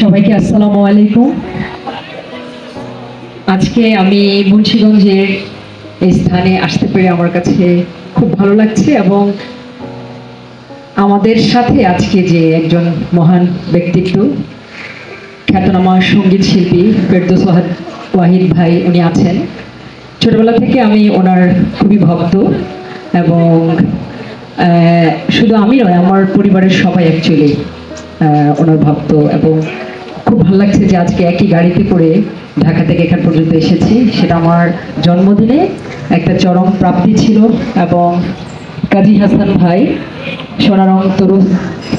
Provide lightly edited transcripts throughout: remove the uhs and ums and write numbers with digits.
সবাইকে আসসালামু আলাইকুম। আজকে আমি মুন্সিগঞ্জের এই স্থানে আসতে পেরে আমার কাছে খুব ভালো লাগছে এবং আমাদের সাথে আজকে যে একজন মহান ব্যক্তিত্ব খ্যাতনামা সঙ্গীত শিল্পী ফেরদৌস ওয়াহিদ ভাই উনি আছেন। ছোটবেলা থেকে আমি ওনার খুবই ভক্ত এবং শুধু আমি নয়, আমার পরিবারের সবাই অ্যাকচুয়ালি ওনার ভক্ত এবং খুব ভালো লাগছে যে আজকে একই গাড়িতে করে ঢাকা থেকে এখান পর্যন্ত এসেছি। সেটা আমার জন্মদিনে একটা চরম প্রাপ্তি ছিল এবং কাজী হাসান ভাই সোনারং তরু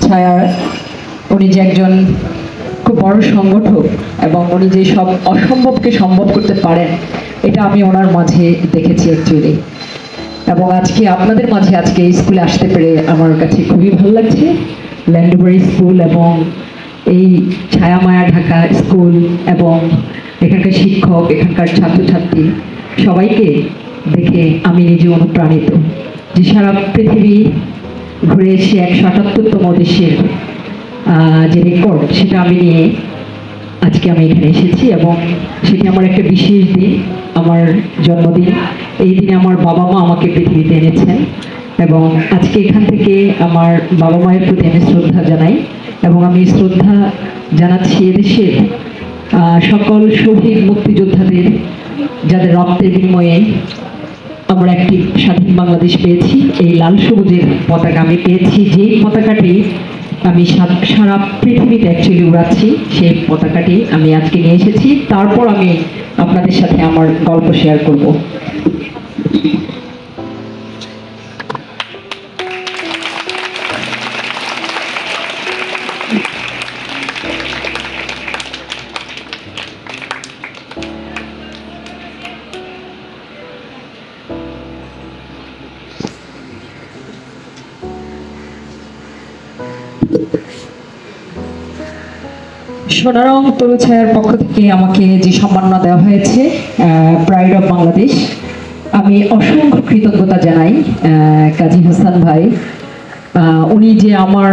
ছায়ার উনি যে একজন খুব বড় সংগঠক এবং উনি যে সব অসম্ভবকে সম্ভব করতে পারেন এটা আমি ওনার মাঝে দেখেছি অ্যাকচুয়ালি। এবং আজকে আপনাদের মাঝে আজকে এই স্কুলে আসতে পেরে আমার কাছে খুবই ভালো লাগছে। ল্যান্ডোবারি স্কুল এবং এই ছায়ামায়া ঢাকা স্কুল এবং এখানকার শিক্ষক, এখানকার ছাত্রছাত্রী সবাইকে দেখে আমি নিজে অনুপ্রাণিত যে সারা পৃথিবী ঘুরে এসে 178তম দেশের যে রেকর্ড সেটা আমি নিয়ে আজকে আমি এখানে এসেছি এবং সেটি আমার একটা বিশেষ দিন, আমার জন্মদিন। এই দিনে আমার বাবা মা আমাকে পৃথিবীতে এনেছেন এবং আজকে এখান থেকে আমার বাবা মায়ের প্রতি আমি শ্রদ্ধা জানাই এবং আমি শ্রদ্ধা জানাচ্ছি এদেশের সকল শহীদ মুক্তিযোদ্ধাদের যাদের রক্তের বিনিময়ে আমরা একটি স্বাধীন বাংলাদেশ পেয়েছি। এই লাল সবুজের পতাকা আমি পেয়েছি, যেই পতাকাটি আমি সারা পৃথিবীতে অ্যাকচুয়ালি উড়াচ্ছি, সেই পতাকাটি আমি আজকে নিয়ে এসেছি। তারপর আমি আপনাদের সাথে আমার গল্প শেয়ার করব। সোনারং তরু ছায়ার পক্ষ থেকে আমাকে যে সম্মাননা দেওয়া হয়েছে প্রাইড অফ বাংলাদেশ, আমি অসংখ্য কৃতজ্ঞতা জানাই কাজী হাসান ভাই। উনি যে আমার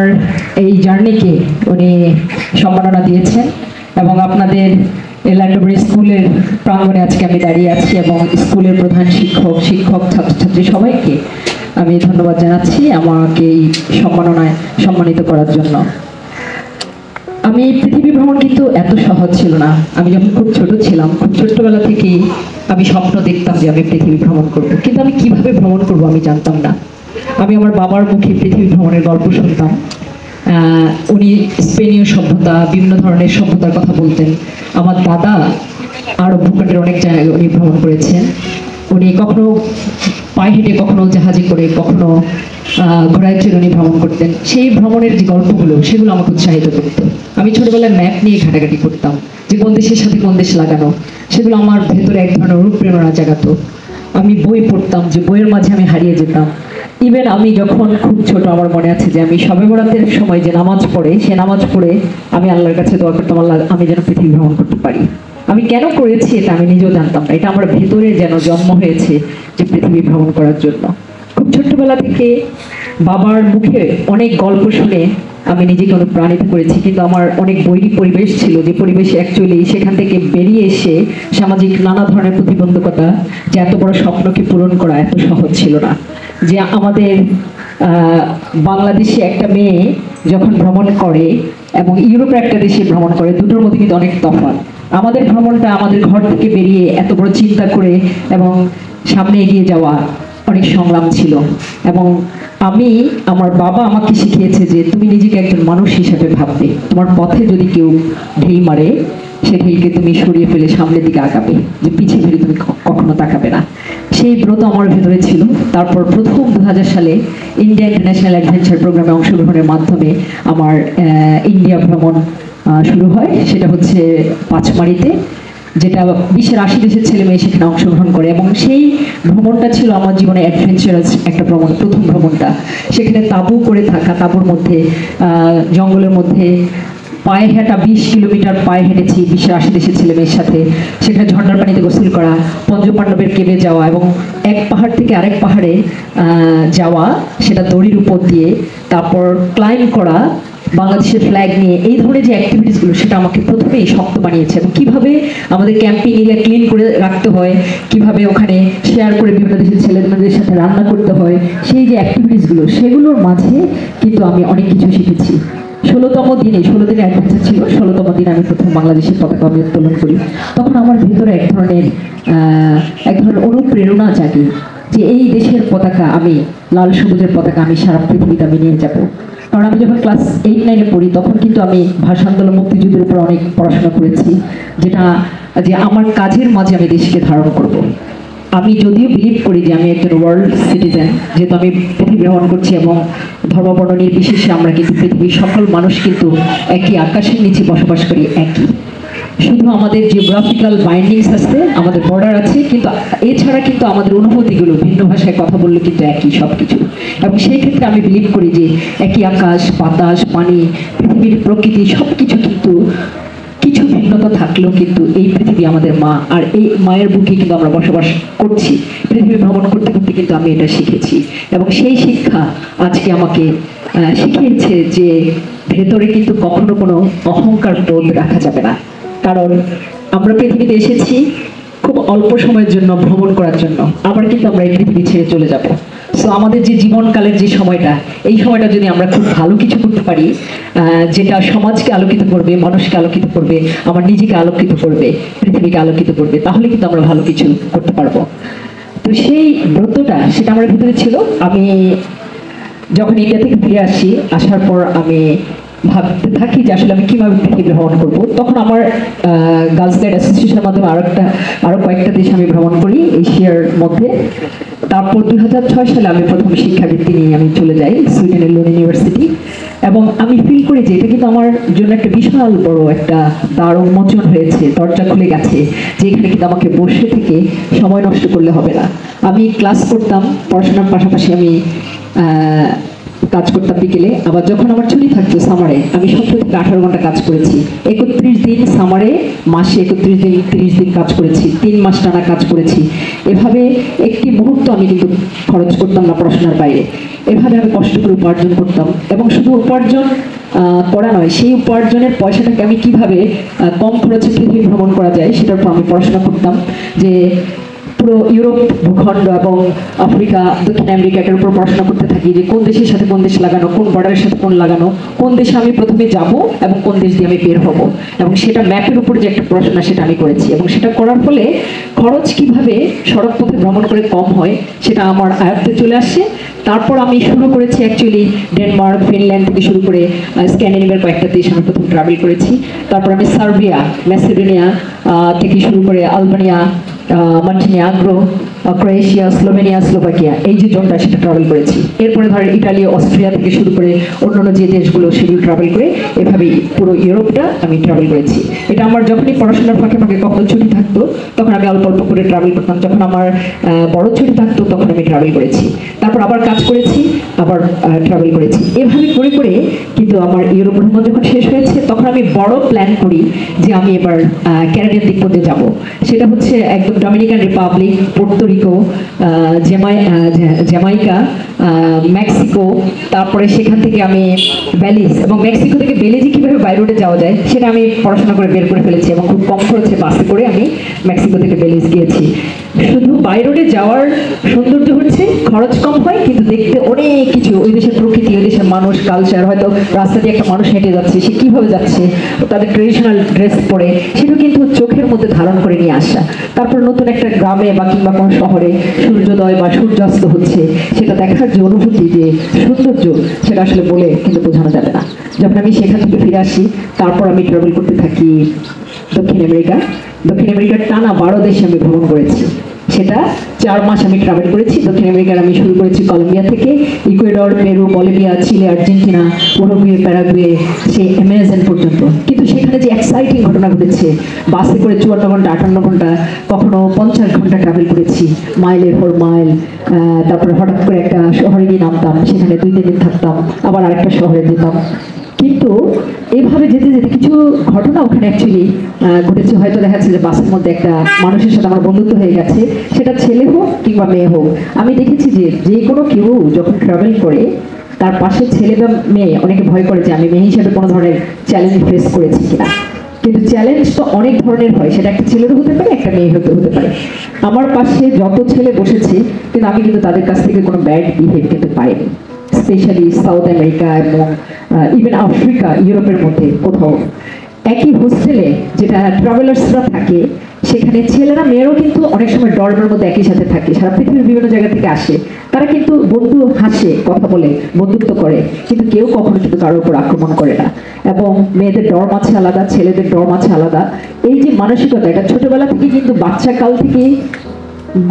এই জার্নিকে উনি সম্মাননা দিয়েছেন এবং আপনাদের ল্যান্ডোবারি স্কুলের প্রাঙ্গণে আজকে আমি দাঁড়িয়ে আছি এবং স্কুলের প্রধান শিক্ষক ছাত্রছাত্রী সবাইকে আমি ধন্যবাদ জানাচ্ছি আমাকে এই সম্মাননায় সম্মানিত করার জন্য। আমি পৃথিবী ভ্রমণ কিন্তু এত সহজ ছিল না। আমি যখন খুব ছোট ছিলাম, খুব ছোট্টবেলা থেকেই আমি স্বপ্ন দেখতাম যে আমি পৃথিবী ভ্রমণ করব, কিন্তু আমি কিভাবে ভ্রমণ করব আমি জানতাম না। আমি আমার বাবার মুখে পৃথিবী ভ্রমণের গল্প শুনতাম। উনি স্পেনীয় সভ্যতা, বিভিন্ন ধরনের সভ্যতার কথা বলতেন। আমার দাদা আরব ভূখণ্ডের অনেক জায়গায় উনি ভ্রমণ করেছেন। উনি কখনো পায়ে হেঁটে, কখনো জাহাজে করে, কখনো ঘোড়ায় চড়ে উনি ভ্রমণ করতেন। সেই ভ্রমণের যে গল্পগুলো সেগুলো আমাকে উৎসাহিত করত। আমি ছোটবেলায় ম্যাপ নিয়ে ঘাটাঘাটি করতাম যে কোন দেশের সাথে কোন দেশ লাগানো, সেগুলো আমার ভেতরে এক ধরনের অনুপ্রেরণা জাগাতো। আমি বই পড়তাম, যে বইয়ের মাঝে আমি হারিয়ে যেতাম। ইভেন আমি যখন খুব ছোট, আমার মনে আছে যে আমি শবে বরাতের সময় যে নামাজ পড়ে, সে নামাজ পড়ে আমি আল্লাহর কাছে দোয়া করতাম, আল্লাহ আমি যেন পৃথিবী ভ্রমণ করতে পারি। আমি কেন করেছি এটা আমি নিজেও জানতাম না, এটা আমার ভেতরে যেন জন্ম হয়েছে যে পৃথিবী ভ্রমণ করার জন্য। খুব ছোট্টবেলা থেকে বাবার মুখে অনেক গল্প শুনে আমি নিজেকে অনুপ্রাণিত করেছি, কিন্তু আমার অনেক বৈরী পরিবেশ ছিল, যে পরিবেশে অ্যাকচুয়ালি সেখান থেকে বেরিয়ে এসে সামাজিক নানা ধরনের প্রতিবন্ধকতা, যে এত বড় স্বপ্নকে পূরণ করা এত সহজ ছিল না। যে আমাদের বাংলাদেশে একটা মেয়ে যখন ভ্রমণ করে এবং ইউরোপের একটা দেশে ভ্রমণ করে, দুটোর মধ্যে কিন্তু অনেক তফাৎ। আমাদের ভ্রমণটা আমাদের ঘর থেকে বেরিয়ে এত বড় চিন্তা করে এবং সামনে এগিয়ে যাওয়া অনেক সংগ্রাম ছিল। এবং আমার বাবা আমাকে শিখিয়েছে যে তুমি নিজেকে একজন মানুষ হিসাবে ভাববে, তোমার পথে যদি কেউ ঢিল মারে সে ঢিলকে তুমি সরিয়ে ফেলে সামনের দিকে আগাবে, যে পিছিয়ে ফিরে তুমি কখনো তাকাবে না। সেই ব্রত আমার ভেতরে ছিল। তারপর প্রথম 2000 সালে ইন্ডিয়া ইন্টারন্যাশনাল অ্যাডভেঞ্চার প্রোগ্রামে অংশগ্রহণের মাধ্যমে আমার ইন্ডিয়া ভ্রমণ শুরু হয়। সেটা হচ্ছে পাঁচমারিতে, যেটা বিশ্বের 80 দেশের ছেলে মেয়ে সেখানে অংশগ্রহণ করে এবং সেই ভ্রমণটা ছিল আমার জীবনে অ্যাডভেঞ্চারাস একটা ভ্রমণ, প্রথম ভ্রমণটা। সেখানে তাঁবু করে থাকা, তাঁবুর মধ্যে জঙ্গলের মধ্যে পায়ে হেঁটা 20 কিলোমিটার পায়ে হেঁটেছি বিশ্বের 80 দেশের ছেলে মেয়ের সাথে। সেখানে ঝর্ণার পানিতে গোসল করা, পঞ্চপাণ্ডবের কেবে যাওয়া এবং এক পাহাড় থেকে আরেক পাহাড়ে যাওয়া, সেটা দড়ির উপর দিয়ে, তারপর ক্লাইম্ব করা, বাংলাদেশের ফ্ল্যাগ নিয়ে এই ধরনের যে অ্যাক্টিভিটিসগুলো সেটা আমাকে প্রথমেই শক্ত বানিয়েছে। এবং কীভাবে আমাদের ক্যাম্পিং এরিয়া ক্লিন করে রাখতে হয়, কিভাবে ওখানে শেয়ার করে বিভিন্ন দেশের ছেলেমেয়েদের সাথে রান্না করতে হয়, সেই যে অ্যাক্টিভিটিসগুলো সেগুলোর মাঝে কিন্তু আমি অনেক কিছু শিখেছি। 16তম দিনে 16 দিনের অ্যাডভেঞ্চার ছিল। 16তম দিনে আমি প্রথম বাংলাদেশের পতাকা আমি উত্তোলন করি। তখন আমার ভিতরে এক ধরনের অনুপ্রেরণা জাগে যে এই দেশের পতাকা, আমি লাল সবুজের পতাকা আমি সারা পৃথিবীতে আমি নিয়ে যাব। কারণ আমি যখন ক্লাস 8-9-এ পড়ি তখন কিন্তু আমি ভাষা আন্দোলন, মুক্তিযুদ্ধের উপর অনেক পড়াশোনা করেছি, যেটা যে আমার কাজের মাঝে আমি দেশকে ধারণ করব। আমি যদিও বিলিভ করি যে আমি একজন ওয়ার্ল্ড সিটিজেন, যেহেতু আমি পৃথিবী ভ্রমণ করছি এবং ধর্মবর্ণ নির্বিশেষে আমরা কিন্তু পৃথিবীর সকল মানুষ কিন্তু একই আকাশের নিচে বসবাস করি, একই। শুধু আমাদের জিওগ্রাফিক্যাল বাইন্ডিংস আছে, আমাদের বর্ডার আছে, কিন্তু এছাড়া কিন্তু আমাদের অনুভূতিগুলো ভিন্ন ভাষায় কথা বললে কিন্তু একই সব কিছু। এবং সেই ক্ষেত্রে আমি বিলিভ করি যে একই আকাশ, বাতাস, পানি, পৃথিবীর প্রকৃতি সব কিছু কিন্তু কিছু ভিন্নতা থাকলেও কিন্তু এই পৃথিবী আমাদের মা, আর এই মায়ের বুকে কিন্তু আমরা বসবাস করছি। পৃথিবী ভ্রমণ করতে করতে কিন্তু আমি এটা শিখেছি এবং সেই শিক্ষা আজকে আমাকে শিখিয়েছে যে ভেতরে কিন্তু কখনো কোনো অহংকার বোধ রাখা যাবে না। কারণ আমরা পৃথিবীতে এসেছি খুব অল্প সময়ের জন্য, ভ্রমণ করার জন্য, আবার কিন্তু আমরা এই পৃথিবী ছেড়ে চলে যাব। সো আমাদের যে জীবনকালের যে সময়টা, এই সময়টা যদি আমরা খুব ভালো কিছু করতে পারি, যেটা সমাজকে আলোকিত করবে, মানুষকে আলোকিত করবে, আমার নিজেকে আলোকিত করবে, পৃথিবীকে আলোকিত করবে, তাহলে কিন্তু আমরা ভালো কিছু করতে পারবো। তো সেই ব্রতটা সেটা আমার ভিতরে ছিল। আমি যখন ইন্ডিয়া থেকে ফিরে আসি, আসার পর আমি ভাবতে থাকি যে আসলে আমি কীভাবে পৃথিবী ভ্রমণ করবো। তখন আমার গার্লস গাইড অ্যাসোসিয়েশনের মাধ্যমে আরও কয়েকটা দেশ আমি ভ্রমণ করি এশিয়ার মধ্যে। তারপর 2006 সালে আমি প্রথম শিক্ষাবৃত্তি নিয়ে আমি চলে যাই সুইডেনের লুন ইউনিভার্সিটি। এবং আমি ফিল করি যে এটা কিন্তু আমার জন্য একটা বিশাল বড় একটা দ্বার উন্মোচন হয়েছে, দরজা খুলে গেছে, যে এখানে কিন্তু আমাকে বসে থেকে সময় নষ্ট করলে হবে না। আমি ক্লাস করতাম, পড়াশোনার পাশাপাশি আমি কাজ করতাম বিকেলে। আবার যখন আমার ছুটি থাকতো সামারে, আমি 17 থেকে 18 ঘন্টা কাজ করেছি। 31 দিন সামারে, মাসে 31 দিন, 30 দিন কাজ করেছি, 3 মাস টানা কাজ করেছি। এভাবে একটি মুহূর্ত আমি কিন্তু খরচ করতাম না পড়াশোনার বাইরে। এভাবে আমি কষ্ট করে উপার্জন করতাম এবং শুধু উপার্জন করা নয়, সেই উপার্জনের পয়সাটাকে আমি কিভাবে কম খরচে পৃথিবী ভ্রমণ করা যায় সেটার উপর আমি পড়াশোনা করতাম। যে পুরো ইউরোপ ভূখণ্ড এবং আফ্রিকা, দক্ষিণ আমেরিকাটার উপর পড়াশোনা করতে থাকি, যে কোন দেশের সাথে কোন দেশ লাগানো, কোন বর্ডারের সাথে কোন লাগানো, কোন দেশে আমি প্রথমে যাব এবং কোন দেশ দিয়ে আমি বের হব, এবং সেটা ম্যাপের উপর যে একটা পড়াশোনা সেটা আমি করেছি। এবং সেটা করার ফলে খরচ কিভাবে সড়ক পথে ভ্রমণ করে কম হয় সেটা আমার আয়ত্তে চলে আসে। তারপর আমি শুরু করেছি অ্যাকচুয়ালি ডেনমার্ক, ফিনল্যান্ড থেকে শুরু করে স্ক্যান্ডিনেভিয়ার কয়েকটা দেশ আমি প্রথম ট্রাভেল করেছি। তারপর আমি সার্বিয়া, ম্যাসেডোনিয়া থেকে শুরু করে Albania, Montenegro, Croatia, Slovenia, Slovakia, এই যে জোনটা সেটা ট্রাভেল করেছি। এরপরে ধরেন ইটালি, অস্ট্রিয়া থেকে শুরু করে অন্যান্য যে দেশগুলো সেগুলো ট্রাভেল করে এভাবেই পুরো ইউরোপটা আমি ট্রাভেল করেছি। এটা আমার যখনই পড়াশোনার ফাঁকে ফাঁকে কখন ছুটি থাকতো তখন আমি অল্প অল্প করে ট্রাভেল করতাম, যখন আমার বড় ছুটি থাকতো তখন আমি ট্রাভেল করেছি, তারপর আবার কাজ করেছি, আবার ট্রাভেল করেছি। এভাবে করে করে কিন্তু আমার ইউরোপ ভ্রমণ যখন শেষ হয়েছে তখন আমি বড় প্ল্যান করি যে আমি এবার ক্যারিবিয়ান দ্বীপপুঞ্জে যাব। সেটা হচ্ছে একদম Dominican Republic, Porto Rico, Jamaica, Mexico, তারপরে সেখান থেকে আমি বেলিজ, এবং মেক্সিকো থেকে বেলিজে কীভাবে বাই রোডে যাওয়া যায় সেটা আমি পড়াশোনা করে বের করে ফেলেছি এবং খুব কম খরচে বাসে করে আমি মেক্সিকো থেকে বেলিজ গিয়েছি। শুধু বাই রোডে যাওয়ার সৌন্দর্য হচ্ছে খরচ কম হয়, কিন্তু দেখতে অনেক কিছু, ওই দেশের প্রকৃতি, ওই দেশের মানুষ, কালচার, হয়তো রাস্তা দিয়ে একটা মানুষ হেঁটে যাচ্ছে, সে কীভাবে যাচ্ছে, তাদের ট্রেডিশনাল ড্রেস পরে, সেটা কিন্তু চোখের মধ্যে ধারণ করে নিয়ে আসা। তারপর নতুন একটা গ্রামে বা কিংবা কোনো শহরে সূর্যোদয় বা সূর্যাস্ত হচ্ছে, সেটা দেখার যে অনুভূতি, যে সৌন্দর্য, সেটা আসলে বলে কিন্তু বোঝানো যাবে না। যখন আমি সেখান থেকে ফিরে আসি তারপর আমি ট্রাভেল করতে থাকি দক্ষিণ আমেরিকা। দক্ষিণ আমেরিকার টানা 12 দেশে আমি ভ্রমণ করেছি। সেটা 4 মাস আমি ট্রাভেল করেছি। দক্ষিণ আমেরিকার আমি শুরু করেছি কলম্বিয়া থেকে, ইকুয়েডর, পেরু, বলিভিয়া, চিলে, আর্জেন্টিনা, উরুগুয়ে, প্যারাগুয়ে, সেই অ্যামাজন পর্যন্ত। কিন্তু সেখানে যে এক্সাইটিং ঘটনা ঘটেছে, বাসে করে 54 ঘন্টা, 58 ঘন্টা, কখনো 50 ঘন্টা ট্রাভেল করেছি, মাইলের পর মাইল। তারপরে হঠাৎ করে একটা শহরে গিয়ে নামতাম, সেখানে 2-3 দিন থাকতাম, আবার আরেকটা শহরে যেতাম। কিন্তু এইভাবে যেতে যেতে কিছু ঘটনা ওখানে অ্যাকচুয়ালি ঘটেছে। হয়তো দেখা যাচ্ছে যে বাসের মধ্যে একটা মানুষের সাথে আমার বন্ধুত্ব হয়ে গেছে, সেটা ছেলে হোক কিংবা মেয়ে হোক। আমি দেখেছি যে যে কোনো কেউ যখন ট্রাভেল করে তার পাশে ছেলে বা মেয়ে, অনেকে ভয় করে যে আমি মেয়ে হিসেবে কোনো ধরনের চ্যালেঞ্জ ফেস করেছি কিনা, কিন্তু চ্যালেঞ্জ তো অনেক ধরনের হয়, সেটা একটা ছেলেরও হতে পারে, একটা মেয়ে হতে পারে। আমার পাশে যত ছেলে বসেছে, কিন্তু আমি কিন্তু তাদের কাছ থেকে কোনো ব্যাড বিহেভ কিন্তু পাইনি, স্পেশালি সাউথ আমেরিকা এবং ইভেন আফ্রিকা, ইউরোপের মধ্যে কোথাও। একই হোস্টেলে যেটা ট্রাভেলার্সরা থাকে, সেখানে ছেলেরা মেয়েরাও কিন্তু অনেক সময় ডর্মের মধ্যে একই সাথে থাকে, সারা পৃথিবীর বিভিন্ন জায়গা থেকে আসে, তারা কিন্তু বন্ধু হাসে, কথা বলে, বন্ধুত্ব করে, কিন্তু কেউ কখনো কিন্তু কারোর উপর আক্রমণ করে না। এবং মেয়েদের ডর্ম আছে আলাদা, ছেলেদের ডর্ম আছে আলাদা। এই যে মানসিকতা, এটা ছোটবেলা থেকে কিন্তু বাচ্চা কাল থেকে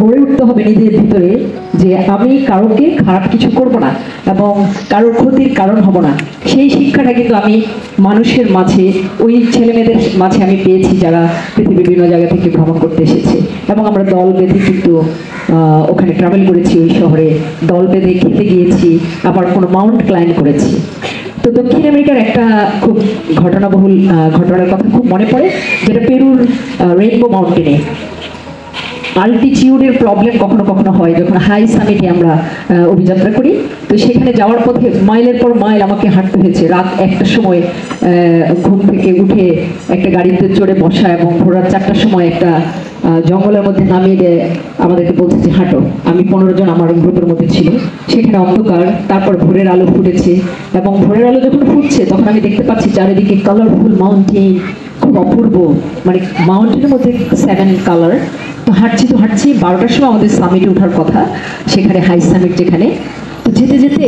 গড়ে উঠতে হবে নিজের ভিতরে, যে আমি কারোকে খারাপ কিছু করব না এবং কারোর ক্ষতির কারণ হব না। সেই শিক্ষাটা কিন্তু আমি মানুষের মাঝে, ওই ছেলে মেয়েদের মাঝে আমি পেয়েছি, যারা পৃথিবীর বিভিন্ন জায়গা থেকে ভ্রমণ করতে এসেছে। এবং আমরা দল বেঁধে কিন্তু ওখানে ট্রাভেল করেছি, ওই শহরে দল বেঁধে খেতে গিয়েছি, আবার কোনো মাউন্ট ক্লাইম্ব করেছি। তো দক্ষিণ আমেরিকার একটা খুব ঘটনাবহুল ঘটনার কথা খুব মনে পড়ে, যেটা পেরুর রেইনবো মাউন্টেনে। আল্টিটিউডের প্রবলেম কখনো কখনো হয় যখন হাই সামিটে আমরা অভিযাত্রা করি। তো সেখানে যাওয়ার পথে মাইলের পর মাইল আমাকে হাঁটতে হয়েছে। রাত 1টার সময় ঘুম থেকে উঠে একটা গাড়িতে চড়ে বসা, এবং ভোর রাত 4টার সময় একটা জঙ্গলের মধ্যে নামিয়ে দিয়ে আমাদেরকে বলছে যে হাঁটো। আমি 15 জন আমার গ্রুপের মধ্যে ছিল। সেখানে অন্ধকার, তারপর ভোরের আলো ফুটেছে, এবং ভোরের আলো যখন ফুটছে তখন আমি দেখতে পাচ্ছি চারিদিকে কালারফুল মাউন্টেন, খুব অপূর্ব, মানে মাউন্টেনের মধ্যে 7 কালার। তো হাঁটছি 12টার সময় আমাদের সামিটে ওঠার কথা, সেখানে হাই সামিট যেখানে। তো যেতে যেতে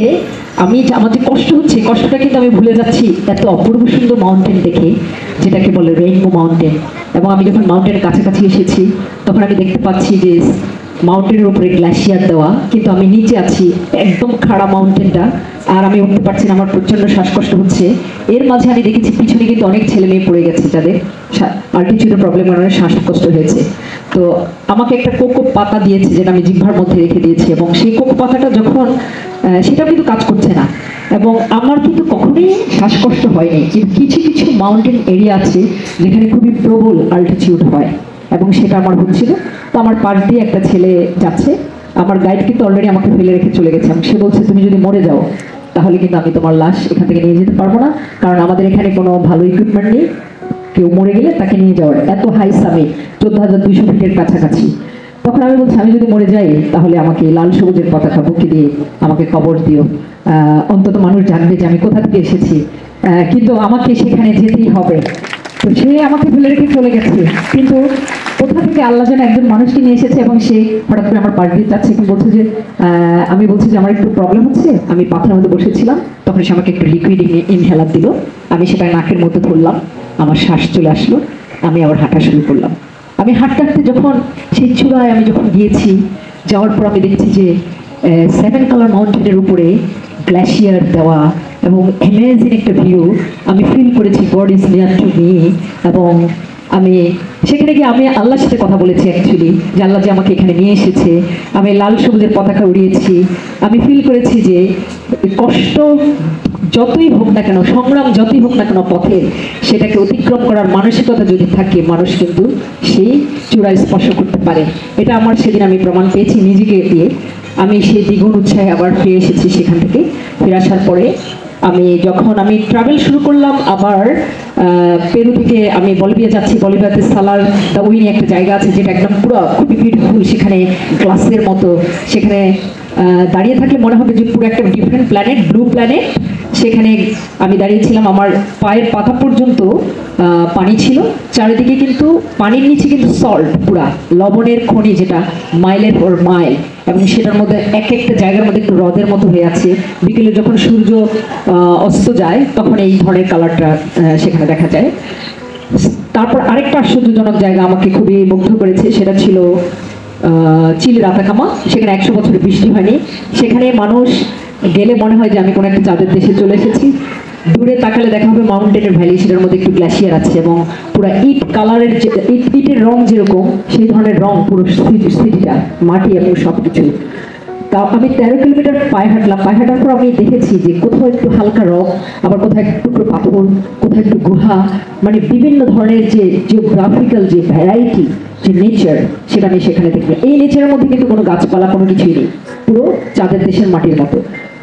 আমার যে কষ্ট হচ্ছে, কষ্টটা কিন্তু আমি ভুলে যাচ্ছি এত অপূর্ব সুন্দর মাউন্টেন দেখে, যেটাকে বলে রেইনবো মাউন্টেন। এবং আমি যখন মাউন্টেনের কাছাকাছি এসেছি, তখন আমি দেখতে পাচ্ছি যে মাউন্টেনের উপরে গ্লাসিয়ার দেওয়া, কিন্তু আমি নিচে আছি, একদম খাড়া মাউন্টেনটা, আর আমি উঠতে পারছি না, আমার প্রচন্ড শ্বাসকষ্ট হচ্ছে। এর মাঝে আমি দেখেছি পিছনে কিন্তু অনেক ছেলে মেয়ে পড়ে গেছে, যাদের আল্টিটিউডের প্রবলেম কারণে শ্বাসকষ্ট হয়েছে। তো আমাকে একটা কোকো পাতা দিয়েছে, যেটা আমি জিহ্বার মধ্যে রেখে দিয়েছি, এবং সেই কোকো পাতাটা যখন সেটাও কিন্তু কাজ করছে না, এবং আমার কিন্তু কখনোই শ্বাসকষ্ট হয়নি। কিন্তু কিছু কিছু মাউন্টেন এরিয়া আছে যেখানে খুবই প্রবল আল্টিটিউড হয়, এবং সেটা আমার হচ্ছিল। তো আমার পাশ দিয়ে একটা ছেলে যাচ্ছে, আমার গাইড কিন্তু অলরেডি আমাকে ফেলে রেখে চলে গেছে। সে বলছে তুমি যদি মরে যাও তাহলে কিন্তু আমি তোমার লাশ এখান থেকে নিয়ে যেতে পারবো না, কারণ আমাদের এখানে কোনো ভালো ইকুইপমেন্ট নেই, কেউ মরে গেলে তাকে নিয়ে যাওয়ার। এত হাই সামিট, 14,200 ফিটের কাছাকাছি। তখন আমি বলছি আমি যদি মরে যাই তাহলে আমাকে লাল সবুজের পতাকা বুকে দিয়ে আমাকে কবর দিও, অন্তত মানুষ জানবে যে আমি কোথা থেকে এসেছি, কিন্তু আমাকে সেখানে যেতেই হবে। তো সে আমাকে ফেলে রেখে চলে গেছে, কিন্তু কোথা থেকে আল্লাহ যেন একজন মানুষকে নিয়ে এসেছে, এবং সে হঠাৎ করে আমার পাশ দিয়ে যাচ্ছে, এবং বলছে যে আমি বলছি যে আমার একটু প্রবলেম হচ্ছে। আমি পাথরের মধ্যে বসেছিলাম, তখন সে আমাকে একটু লিকুইড ইনহেলার দিল, আমি সেটা নাকের মধ্যে ধরলাম, আমার শ্বাস চলে আসলো, আমি আবার হাঁটা শুরু করলাম। আমি হাঁটতে হাঁটতে যখন সেই চূড়ায় আমি যখন গিয়েছি, যাওয়ার পর আমি দেখছি যে 7 কালার মাউন্টেনের উপরে গ্লাসিয়ার দেওয়া, এবং অ্যামেজিং একটা ভিউ। আমি ফিল করেছি god is near to me, এবং আমি সেখানে গিয়ে আমি আল্লাহর সাথে কথা বলেছি অ্যাকচুয়ালি, যে আল্লাহ যে আমাকে এখানে নিয়ে এসেছে। আমি লাল সবুজের পতাকা উড়িয়েছি। আমি ফিল করেছি যে কষ্ট যতই হোক না কেন, সংগ্রাম যতই হোক না কেন পথে, সেটাকে অতিক্রম করার মানসিকতা যদি থাকে, মানুষ কিন্তু সেই চূড়ায় স্পর্শ করতে পারে। এটা আমার সেদিন আমি প্রমাণ পেয়েছি নিজেকে দিয়ে। আমি সেই দ্বিগুণ উৎসাহে আবার ফিরে এসেছি। সেখান থেকে ফিরে আসার পরে যখন আমি ট্রাভেল শুরু করলাম, আবার পেরু থেকে আমি বলিভিয়া যাচ্ছি। বলিভিয়াতে সালার দ্য উইনি একটা জায়গা আছে, যেটা একদম পুরো খুবই বিউটিফুল, সেখানে গ্লাসের মতো। সেখানে দাঁড়িয়ে থাকলে মনে হবে যে পুরো একটা ডিফারেন্ট প্ল্যানেট, ব্লু প্ল্যানেট। সেখানে আমি দাঁড়িয়েছিলাম, আমার পায়ের পাতা পর্যন্ত পানি ছিল, চারিদিকে কিন্তু পানির নিচে কিন্তু সল্ট, পুরা লবণের খনি, যেটা মাইলের পর মাইল, এবং সেটার মধ্যে এক একটা জায়গার মধ্যে একটু হ্রদের মতো হয়ে আছে। বিকেলে যখন সূর্য অস্ত যায় তখন এই ধরনের কালারটা সেখানে দেখা যায়। তারপর আরেকটা আশ্চর্যজনক জায়গা আমাকে খুবই মুগ্ধ করেছে, সেটা ছিল চিলির আতাকামা। সেখানে 100 বছরের বৃষ্টি হয়নি। সেখানে মানুষ গেলে মনে হয় যে আমি কোনো একটা চাঁদের দেশে চলে এসেছি। দূরে তাকালে দেখা হবে মাউন্টেনের ভ্যালি, সেটার মধ্যে একটু গ্লাসিয়ার আছে, এবং পুরো ইট কালারের, ইটের রং যেরকম সেই ধরনের রং পুরো সিটিটা, মাটি এবং সব কিছু। তা আমি 13 কিলোমিটার পায়ে হাঁটলাম। পায়ে হাঁটার পর আমি দেখেছি যে কোথাও একটু হালকা রক, আবার কোথাও একটু টুকরো পাথর, কোথাও একটু গুহা, মানে বিভিন্ন ধরনের যে জিওগ্রাফিক্যাল যে ভ্যারাইটি, যে নেচার, সেটা আমি সেখানে দেখলাম। এই নেচারের মধ্যে কিন্তু কোনো গাছপালা কোনো কিছুই নেই, পুরো চাঁদের দেশের মাটির মতো।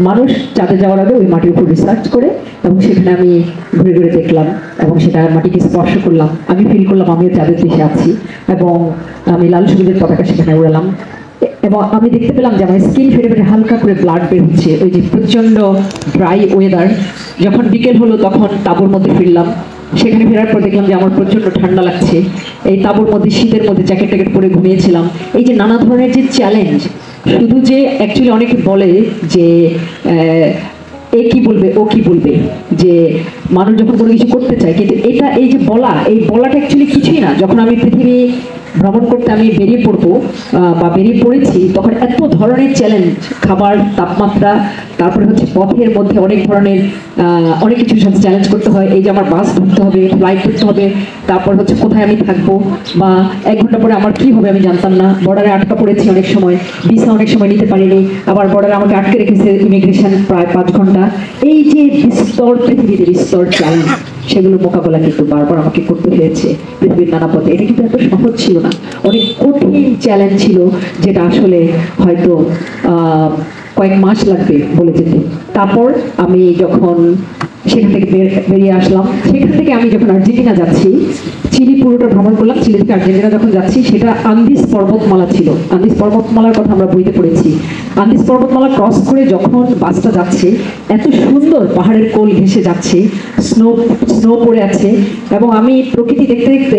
মানুষ চাঁদে যাওয়ার আগে ওই মাটির উপর রিসার্চ করে, এবং সেখানে আমি ঘুরে ঘুরে দেখলাম এবং সেটা মাটিকে স্পর্শ করলাম। আমি ফিল করলাম আমিও চাঁদের দেশে আছি, এবং আমি লাল সবুজের পতাকা সেখানে উড়ালাম। এবং আমি দেখতে পেলাম যে আমার স্কিন ফেটে ফেটে হালকা করে ব্লাড বের হচ্ছে, ওই যে প্রচণ্ড ড্রাই ওয়েদার। যখন বিকেল হলো তখন তাঁবুর মধ্যে ফিরলাম। সেখানে ফেরার পর দেখলাম যে আমার প্রচণ্ড ঠান্ডা লাগছে। এই তাঁবুর মধ্যে শীতের মধ্যে জ্যাকেট ট্যাকেট পরে ঘুমিয়েছিলাম। এই যে নানা ধরনের যে চ্যালেঞ্জ, শুধু যে অ্যাকচুয়ালি অনেকে বলে যে এ কি বলবে ও কি বলবে, যে মানুষ যখন কোনো কিছু করতে চায়, কিন্তু এটা এই যে বলা, এই বলাটা অ্যাকচুয়ালি কিছুই না। যখন আমি পৃথিবী ভ্রমণ করতে আমি বেরিয়ে পড়বো বা বেরিয়ে পড়েছি, তখন এত ধরনের চ্যালেঞ্জ, খাবার, তাপমাত্রা, তারপরে হচ্ছে পথের মধ্যে অনেক ধরনের অনেক কিছুর সাথে চ্যালেঞ্জ করতে হয়। এই যে আমার বাস ধরতে হবে, ফ্লাইট ধরতে হবে, তারপর হচ্ছে কোথায় আমি থাকবো, বা 1 ঘন্টা পরে আমার কি হবে আমি জানতাম না। বর্ডারে আটকা পড়েছি অনেক সময়, ভিসা অনেক সময় নিতে পারিনি, আবার বর্ডারে আমাকে আটকে রেখেছে ইমিগ্রেশন প্রায় 5 ঘন্টা। এই যে বিস্তর পৃথিবীতে বিস্তর চ্যালেঞ্জ, সেগুলো মোকাবেলা কিন্তু বারবার আমাকে করতে হয়েছে পৃথিবীর নানা পথে। এটা কিন্তু এত সহজ ছিল না, অনেক কঠিন চ্যালেঞ্জ ছিল, যেটা আসলে হয়তো কয়েক মাস লাগবে বলে যেতে। তারপর আমি যখন সেখান থেকে বেরিয়ে আসলাম, সেখান থেকে আমি যখন আর্জেন্টিনা যাচ্ছি, চিলি পুরোটা ভ্রমণ করলাম। চিলি থেকে আর্জেন্টিনা যখন যাচ্ছি, সেটা আন্দিস পর্বতমালা ছিল। আন্দিস পর্বতমালার কথা আমরা বইতে পড়েছি। আন্দিস পর্বতমালা ক্রস করে যখন বাসটা যাচ্ছে, এত সুন্দর পাহাড়ের কোল ঘেঁষে যাচ্ছে, স্নো পড়ে আছে, এবং আমি প্রকৃতি দেখতে দেখতে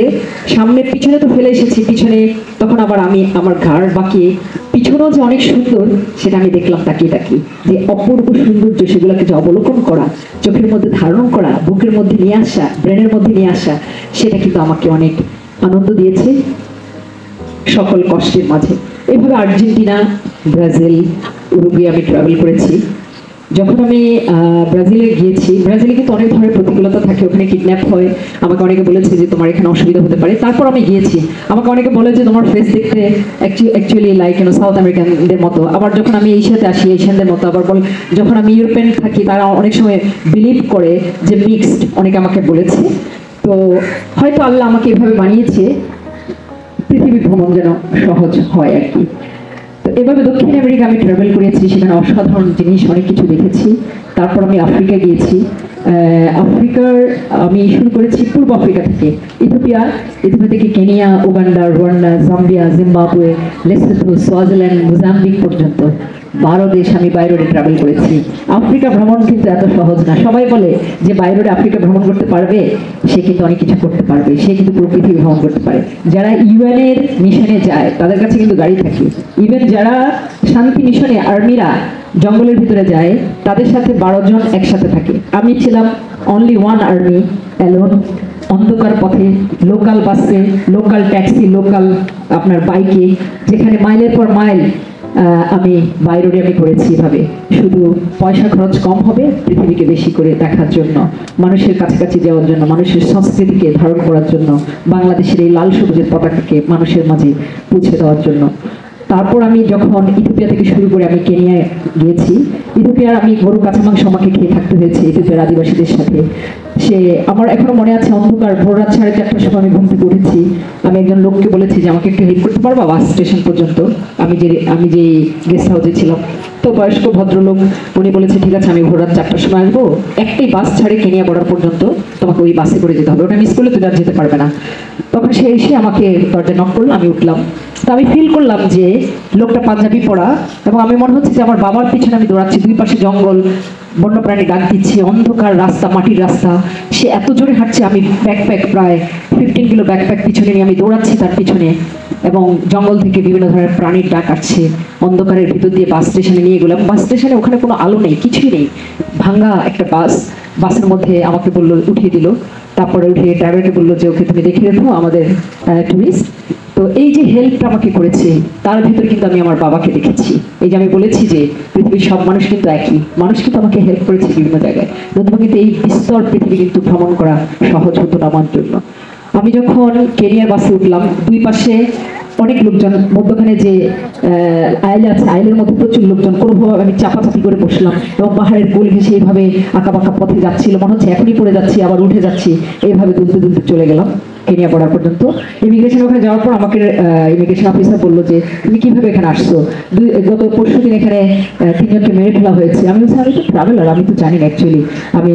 সামনে পিছনে তো ফেলে এসেছি, পিছনে তখন আবার আমি আমার ঘাড় বাঁকিয়ে পিছনেও যে অনেক সুন্দর সেটা আমি দেখলাম তাকিয়ে তাকিয়ে, যে অপূর্ব সৌন্দর্য, সেগুলোকে যে অবলোকন করা, চোখের মধ্যে ধারণ করা, বুকের মধ্যে নিয়ে আসা, ব্রেনের মধ্যে নিয়ে আসা, সেটা কিন্তু আমাকে অনেক আনন্দ দিয়েছে সকল কষ্টের মাঝে। এইভাবে আর্জেন্টিনা, ব্রাজিল, উরুগুয়ে আমি ট্রাভেল করেছি। যখন আমি ব্রাজিলে গিয়েছি, ব্রাজিলে কিন্তু অনেক ধরনের প্রতিকূলতা থাকে, ওখানে কিডন্যাপ হয়। আমাকে অনেকে বলেছে যে তোমার এখানে অসুবিধা হতে পারে। তারপর আমি গিয়েছি, আমাকে অনেকে বলে যে তোমার ফেস দেখতে অ্যাকচুয়ালি লাইক সাউথ আমেরিকানদের মতো। আবার যখন আমি এশিয়াতে আসি, এশিয়ানদের মতো। আবার বল, যখন আমি ইউরোপিয়ান থাকি, তারা অনেক সময় বিলিভ করে যে মিক্সড, অনেকে আমাকে বলেছে। তো হয়তো আল্লাহ আমাকে এভাবে বানিয়েছে পৃথিবী ভ্রমণ যেন সহজ হয় আর কি। তো এভাবে দক্ষিণ আমেরিকা আমি ট্রাভেল করেছি, সেখানে অসাধারণ জিনিস অনেক কিছু দেখেছি। তারপর আমি আফ্রিকা গিয়েছি। আফ্রিকার আমি শুরু করেছি পূর্ব আফ্রিকা থেকে, ইথিওপিয়া থেকে Kenya, Uganda, Rwanda, Zambia, Zimbabwe, Lesotho, Swaziland, Mozambique পর্যন্ত 12 দেশ আমি বাই রোডে ট্রাভেল করেছি। আফ্রিকা ভ্রমণ কিন্তু এত সহজ না। সবাই বলে যে বাই রোডে আফ্রিকা ভ্রমণ করতে পারবে, সে কিন্তু অনেক কিছু করতে পারবে, সে কিন্তু পুরো পৃথিবী ভ্রমণ করতে পারে। যারা ইউএনের মিশনে যায়, তাদের কাছে কিন্তু গাড়ি থাকে। ইভেন যারা শান্তি মিশনে আর্মিরা জঙ্গলের ভিতরে যায়, তাদের সাথে 12 জন একসাথে থাকে। আমি ছিলাম অনলি ওয়ান আর্মি, অ্যালোন, অন্ধকার পথে, লোকাল বাসে, লোকাল ট্যাক্সি, লোকাল আপনার বাইকে, যেখানে মাইলের পর মাইল আমি বাই রোডে আমি করেছি। এভাবে শুধু পয়সা খরচ কম হবে, পৃথিবীকে বেশি করে দেখার জন্য, মানুষের কাছাকাছি যাওয়ার জন্য, মানুষের সংস্কৃতিকে ধারণ করার জন্য, বাংলাদেশের এই লাল সবুজের পতাকাকে মানুষের মাঝে পৌঁছে দেওয়ার জন্য। তারপর আমি যখন ইথিওপিয়া থেকে শুরু করে আমি কেনিয়ায় গিয়েছি। ইথিওপিয়ার আমি গরু কাঁচা মাংস আমাকে খেয়ে থাকতে হয়েছে ইথিওপিয়ার আদিবাসীদের সাথে। সে আমার এখনো মনে আছে, অন্ধকার ভোর রাত 4:30টার সময় আমি ঘুম থেকে উঠেছি। আমি একজন লোককে বলেছি যে আমাকে একটু হেল্প করতে পারবা বাস স্টেশন পর্যন্ত, আমি যে গেস্ট হাউসে ছিলাম। তো বয়স্ক ভদ্রলোক, উনি বলেছে ঠিক আছে আমি ভোর রাত 4টার সময় আসবো, একটাই বাস ছাড়ে কেনিয়া বর্ডার পর্যন্ত, তোমাকে ওই বাসে করে যেতে হবে, ওটা মিস করলে তুমি আর যেতে পারবে না। তখন সে এসে আমাকে দরজা নক করলো, আমি উঠলাম। তো আমি ফিল করলাম যে লোকটা পাঞ্জাবি পরা, এবং আমি মনে হচ্ছে যে আমার বাবার পিছনে আমি দৌড়াচ্ছি। দুই পাশে জঙ্গল, বন্যপ্রাণী ডাক দিচ্ছে, অন্ধকার রাস্তা, মাটির রাস্তা। সে এত জোরে হাঁটছে, আমি ব্যাকপ্যাক প্রায় 15 কিলো ব্যাকপ্যাক পিছনে নিয়ে আমি দৌড়াচ্ছি তার পিছনে, এবং জঙ্গল থেকে বিভিন্ন ধরনের প্রাণীর ডাক আসছে। অন্ধকারের ভিতর দিয়ে বাস স্টেশনে নিয়ে গেলাম। বাস স্টেশনে ওখানে কোনো আলো নেই, কিছুই নেই, ভাঙা একটা বাসের মধ্যে আমাকে বললো, উঠিয়ে দিল। তারপরে উঠিয়ে ড্রাইভারকে বললো যে ওকে তুমি দেখিয়ে রেখো আমাদের টুরিস্ট। তো এই যে হেল্পটা আমাকে করেছে, তার ভিতর কিন্তু আমি আমার বাবাকে দেখেছি। এই যে আমি বলেছি যে পৃথিবীর সব মানুষ কিন্তু একই, মানুষ কিন্তু আমাকে হেল্প করেছে বিভিন্ন জায়গায়। নতুবা কিন্তু এই বিস্তর পৃথিবী কিন্তু ভ্রমণ করা সহজ হতো না আমার জন্য। আমি যখন কেনিয়ার বাসে উঠলাম, দুই পাশে অনেক লোকজন, মধ্যখানে যে আইল আছে, আইলের মধ্যে প্রচুর লোকজন। কোনোভাবে আমি চাপাচাপি করে বসলাম, এবং পাহাড়ের কোল ঘেঁষে এইভাবে আঁকা বাঁকা পথে যাচ্ছিল, মনে হচ্ছে এখনই পড়ে যাচ্ছি, আবার উঠে যাচ্ছি, এইভাবে দুলতে দুলতে চলে গেলাম। কেনিয়া বর্ডার পর্যন্ত। ইমিগ্রেশন ওখানে যাওয়ার পর আমাকে ইমিগ্রেশন অফিসার বললো যে তুমি কিভাবে এখানে আসছো, গত পরশু দিন এখানে 3 জনকে মেরে ফেলা হয়েছে। আমি বলছি আমি তো ট্রাভেলার, আমি তো জানি না অ্যাকচুয়ালি, আমি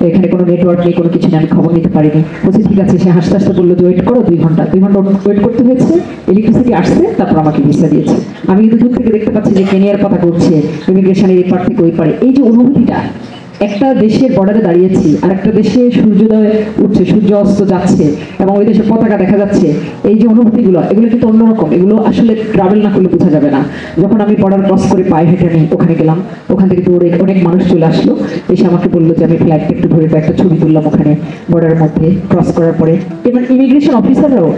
এখানে কোনো নেটওয়ার্ক নেই, কোনো কিছু নেই, আমি খবর নিতে পারিনি। বলছি ঠিক আছে। সে হাসতে হাসতে বললো যে ওয়েট করো 2 ঘন্টা। 2 ঘন্টা ওয়েট করতে হয়েছে, ইলেকট্রিসিটি আসছে, তারপর আমাকে ভিসা দিয়েছে। আমি কিন্তু দূর থেকে দেখতে পাচ্ছি যে কেনিয়ার কথা করছে, ইমিগ্রেশনের এই পার থেকে ওই পারে। এই যে অনুভূতিটা, একটা দেশের বর্ডারে দাঁড়িয়েছি আর একটা দেশে সূর্যোদয় উঠছে, সূর্য অস্ত যাচ্ছে এবং ওই দেশের পতাকা দেখা যাচ্ছে, এই যে অনুভূতিগুলো, এগুলো কিন্তু অন্যরকম। এগুলো আসলে ট্রাভেল না করলে বোঝা যাবে না। যখন আমি বর্ডার ক্রস করে পায়ে হেঁটে আমি ওখানে গেলাম, ওখান থেকে দৌড়ে অনেক মানুষ চলে আসলো, এসে আমাকে বললো যে আমি ফ্লাইটটা একটু ধরে একটা ছবি তুললাম ওখানে বর্ডারের মধ্যে ক্রস করার পরে। এবং ইমিগ্রেশন অফিসাররাও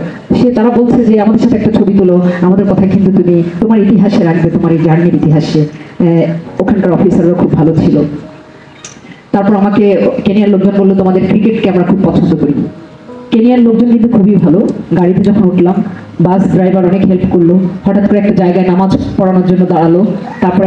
তারা বলছে যে আমাদের সাথে একটা ছবি তোলো, আমাদের কথা কিন্তু তুমি তোমার ইতিহাসে রাখবে, তোমার এই জার্নির ইতিহাসে। ওখানকার অফিসাররা খুব ভালো ছিল। তারপর আমাকে কেনিয়ার লোকজন বললো তোমাদের ক্রিকেটকে আমরা খুব পছন্দ করি। কেনিয়ার লোকজন কিন্তু খুবই ভালো। গাড়িতে যখন উঠলাম, বাস ড্রাইভার অনেক হেল্প করলো। হঠাৎ করে একটা জায়গায় নামাজ পড়ানোর জন্য দাঁড়ালো, তারপর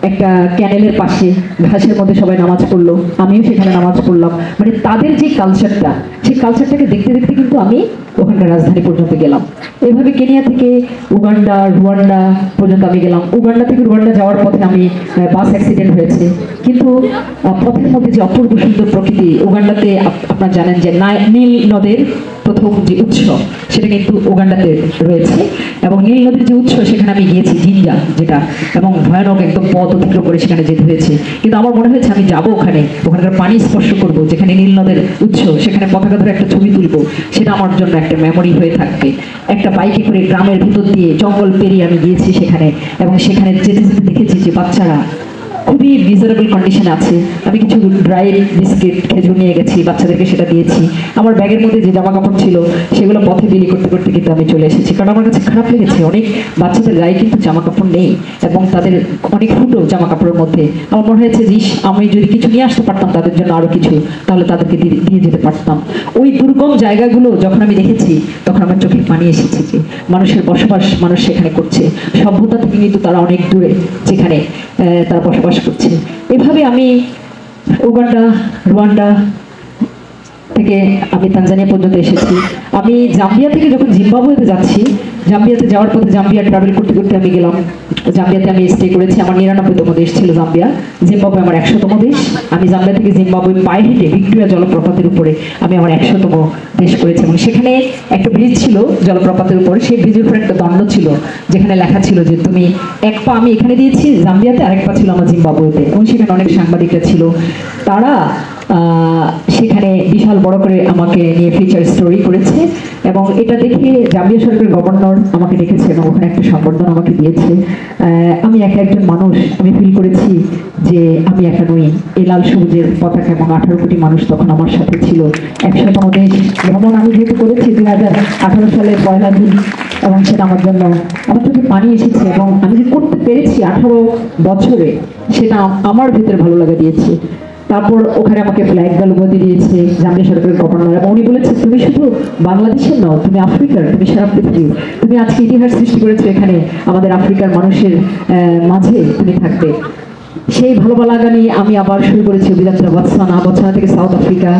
একটা ক্যানেলের পাশে ঘাসের মধ্যে সবাই নামাজ পড়লো, আমিও সেখানে নামাজ পড়লাম। মানে তাদের যে কালচারটা, সেই কালচারটাকে দেখতে দেখতে কিন্তু আমি ওখানকার রাজধানী পর্যন্ত গেলাম। এভাবে কেনিয়া থেকে উগান্ডা, রুয়ান্ডা পর্যন্ত আমি গেলাম। উগান্ডা থেকে রুয়ান্ডা যাওয়ার পথে আমি বাস অ্যাক্সিডেন্ট হয়েছে, কিন্তু পথের মধ্যে যে অপূর্ব সুন্দর প্রকৃতি। উগান্ডাতে আপনারা জানেন যে নীল নদের প্রথম যে উৎস সেটা কিন্তু উগান্ডাতে রয়েছে, এবং নীল নদীর যে উৎস সেখানে আমি গিয়েছি, জিঞ্জা যেটা, এবং ভয়ানক একদম পথ অতিক্রম করে সেখানে যেতে হয়েছে। কিন্তু আমার মনে হয়েছে আমি যাবো ওখানকার পানি স্পর্শ করব, যেখানে নীল নদের উৎস, সেখানে পতাকা ধরে একটা ছবি তুলবো, সেটা আমার জন্য একটা মেমোরি হয়ে থাকবে। একটা বাইকে করে গ্রামের ভিতর দিয়ে জঙ্গল পেরিয়ে আমি গিয়েছি সেখানে, এবং সেখানে যেতে যেতে দেখেছি যে বাচ্চারা খুবই মিজারেবল কন্ডিশনে আছে। আমি কিছু ড্রাই বিস্কিট, খেজুর নিয়ে গেছি, বাচ্চাদেরকে সেটা দিয়েছি। আমার ব্যাগের মধ্যে যে জামা কাপড় ছিল সেগুলো পথে বিলি করতে করতে কিন্তু আমি চলে এসেছি, কারণ আমার কাছে খারাপ লেগেছে। অনেক বাচ্চাদের গায়ে কিন্তু জামা কাপড় নেই এবং তাদের অনেক ফুটো জামা কাপড়ের মধ্যে। আমার মনে হয়েছে যে আমি যদি কিছু নিয়ে আসতে পারতাম তাদের জন্য আরও কিছু, তাহলে তাদেরকে দিয়ে যেতে পারতাম। ওই দুর্গম জায়গাগুলো যখন আমি দেখেছি তখন আমার চোখে পানি এসেছে যে মানুষের বসবাস, মানুষ সেখানে করছে। সভ্যতা থেকে কিন্তু তারা অনেক দূরে, যেখানে তারা বসবাস করছে। এভাবে আমি উগান্ডা, রুয়ান্ডা থেকে আমি তানজানিয়া পর্যন্ত এসেছি। আমি জাম্বিয়া থেকে যখন জিম্বাবুয়েতে যাচ্ছি, জাম্বিয়াতে যাওয়ার পথে জাম্বিয়া ট্রাভেল করতে করতে আমি গেলাম। জাম্বিয়াতে আমি স্টে করেছি। আমার 99তম দেশ ছিল জাম্বিয়া। জিম্বাবুয়ে আমার 100তম দেশ। আমি জাম্বিয়া থেকে জিম্বাবুয়ে পায়ে হেঁটে ভিক্টোরিয়া জলপ্রপাতের উপরে আমি আমার 100তম দেশ করেছি, এবং সেখানে একটা ব্রিজ ছিল জলপ্রপাতের উপরে। সেই ব্রিজের উপরে একটা দণ্ড ছিল যেখানে লেখা ছিল যে তুমি এক পা আমি এখানে দিয়েছি জাম্বিয়াতে, আরেক পা ছিল আমার জিম্বাবুয়েতে। এবং সেখানে অনেক সাংবাদিকরা ছিল, তারা সেখানে বিশাল বড় করে আমাকে নিয়ে ফিচার স্টোরি করেছে। এবং এটা দেখে জাম্বিয়া সরকারের গভর্নর আমাকে ডেকেছে এবং ওখানে একটা সম্বর্ধনা আমাকে দিয়েছে। আমি একজন মানুষ, আমি ফিল করেছি যে আমি একা নই। এই লাল সবুজের পতাকা এবং 18 কোটি মানুষ তখন আমার সাথে ছিল। 100তম দেশ ভ্রমণ আমি যেহেতু করেছি 2018 সালের 1 জুন, এবং সেটা আমার জন্য আমার চোখে পানি এসেছে। এবং আমি যে করতে পেরেছি 18 বছরে, সেটা আমার ভিতরে ভালো লাগা দিয়েছে। তারপর ওখানে আমাকে ফ্ল্যাগ গালুবতি দিয়েছে জাম্বিয়া সরকারের গভর্নর, এবং উনি বলেছে তুমি শুধু বাংলাদেশের নও, তুমি আফ্রিকার, তুমি সারা পৃথিবীর, তুমি আজকে ইতিহাস সৃষ্টি করেছো এখানে আমাদের আফ্রিকার মানুষের মাঝে তুমি থাকবে। সেই ভালো লাগা নিয়ে আমি আবার শুরু করেছি অভিযাত্রা বতসোয়ানা থেকে সাউথ আফ্রিকা।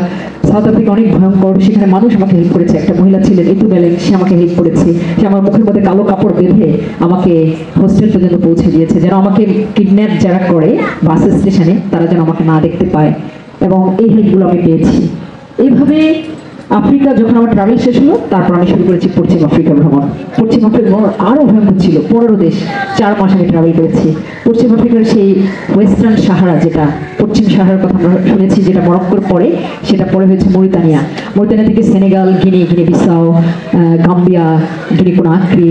সাউথ আফ্রিকা অনেক ভয়ঙ্কর, সেখানে মানুষ আমাকে হেল্প করেছে। একটা মহিলা ছিলেন ইতু বেলেন, সে আমাকে হেল্প করেছে। সে আমার মুখের মধ্যে কালো কাপড় বেঁধে আমাকে হোস্টেল পর্যন্ত পৌঁছে দিয়েছে, যেন আমাকে কিডন্যাপ যারা করে বাস স্টেশনে তারা যেন আমাকে না দেখতে পায়, এবং এই হেল্পগুলো আমি পেয়েছি। এইভাবে আফ্রিকা যখন আমার ট্রাভেল শেষ হলো, তারপর আমি শুরু করেছি পশ্চিম আফ্রিকা ভ্রমণ। পশ্চিম আফ্রিকা ভ্রমণ আরও ভয়ঙ্কর ছিল। 15 দেশ 4 মাস আমি ট্রাভেল করেছি। পশ্চিম আফ্রিকার সেই ওয়েস্টার্ন সাহারা, যেটা পশ্চিম সাহারার কথা আমরা শুনেছি, যেটা মরক্কোর পরে, সেটা পরে হয়েছে মরিতানিয়া। মরিতানিয়া থেকে সেনেগাল, গিনি বিসাও, গাম্বিয়া, গিনি কোনাক্রি,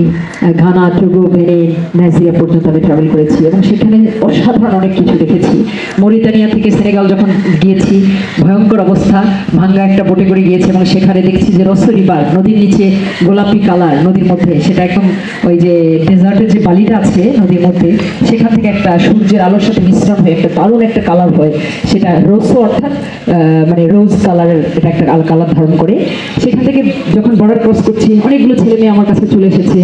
ঘানা, টোগো, বেনিন, নাইজেরিয়া পর্যন্ত আমি ট্রাভেল করেছি, এবং সেখানে অসাধারণ অনেক কিছু দেখেছি। মরিতানিয়া থেকে সেনেগাল যখন গিয়েছি, ভয়ঙ্কর অবস্থা, ভাঙ্গা একটা বোটে করে গিয়েছি, এবং সেখানে দেখছি যে রসো রিভার, নদীর নিচে গোলাপি কালার, নদীর মধ্যে সেটা একদম ওই যে ডেজার্টের যে বালিটা আছে নদীর মধ্যে, সেখান থেকে একটা সূর্যের আলোর সাথে মিশ্রণ হয়ে একটা দারুণ একটা কালার হয়। হয় সেটা রোসো অর্থাৎ মানে রোজ কালারের এটা একটা কালার ধারণ করে। সেখান থেকে যখন বর্ডার ক্রস করছি অনেকগুলো ছেলে মেয়ে আমার কাছে চলে এসেছে,